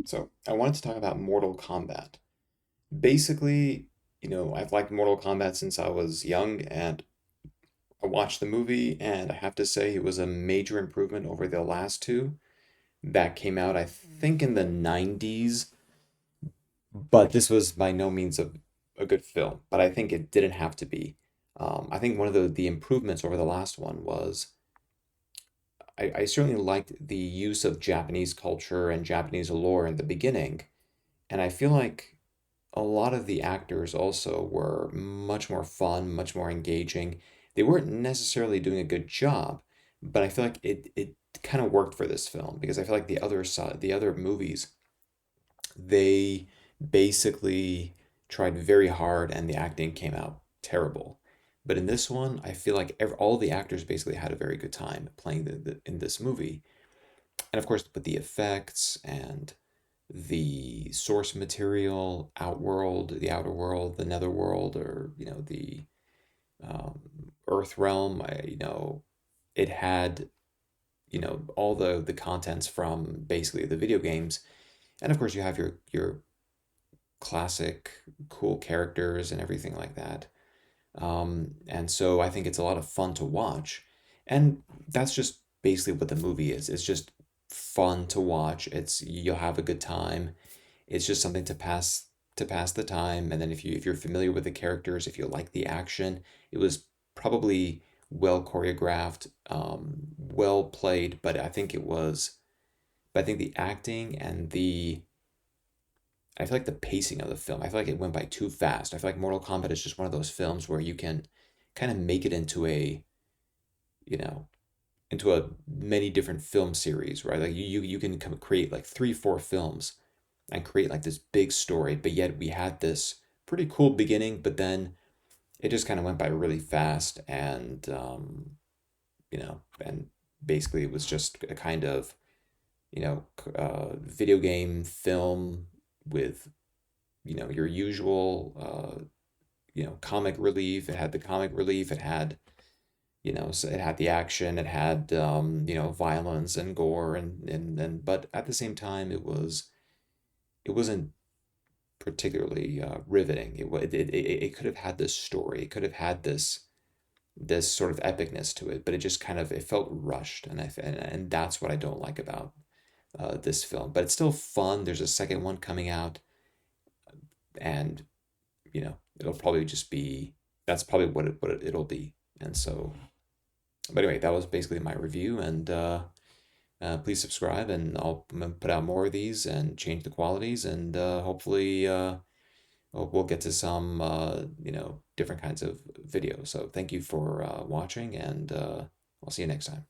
So I wanted to talk about Mortal Kombat. Basically, I've liked Mortal Kombat since I was young, and I watched the movie, and I have to say it was a major improvement over the last two that came out, I think, in the 90s. But this was by no means a good film, but I think it didn't have to be. I think one of the improvements over the last one was I certainly liked the use of Japanese culture and Japanese lore in the beginning, and I feel like a lot of the actors also were much more fun, much more engaging. They weren't necessarily doing a good job, but I feel like it kind of worked for this film because I feel like the other movies, they basically tried very hard and the acting came out terrible. But in this one, I feel like all the actors basically had a very good time playing in this movie. And of course, with the effects and the source material, Outworld, the Outer World, the Netherworld, or the um, Earth Realm. It had all the contents from basically the video games, and of course you have your classic cool characters and everything like that. And so I think it's a lot of fun to watch, and that's just basically what the movie is. It's just fun to watch. You'll have a good time. It's just something to pass the time. And then if you're familiar with the characters, if you like the action, it was probably well choreographed, well played. But I think the acting and I feel like the pacing of the film, I feel like it went by too fast. I feel like Mortal Kombat is just one of those films where you can kind of make it you know, into a many different film series, right? Like you can create like three, four films and create like this big story, but yet we had this pretty cool beginning, but then it just kind of went by really fast, and basically it was just a kind of video game film with your usual comic relief. It had the comic relief. It had so it had the action. It had violence and gore, and but at the same time it wasn't particularly riveting. It could have had this story. It could have had this sort of epicness to it, but it just kind of it felt rushed, and that's what I don't like about this film. But it's still fun. There's a second one coming out, and it'll probably just be that's probably it'll be. And so, but anyway, that was basically my review, and please subscribe, and I'm gonna put out more of these and change the qualities, and hopefully. We'll get to some different kinds of videos. So thank you for watching, and I'll see you next time.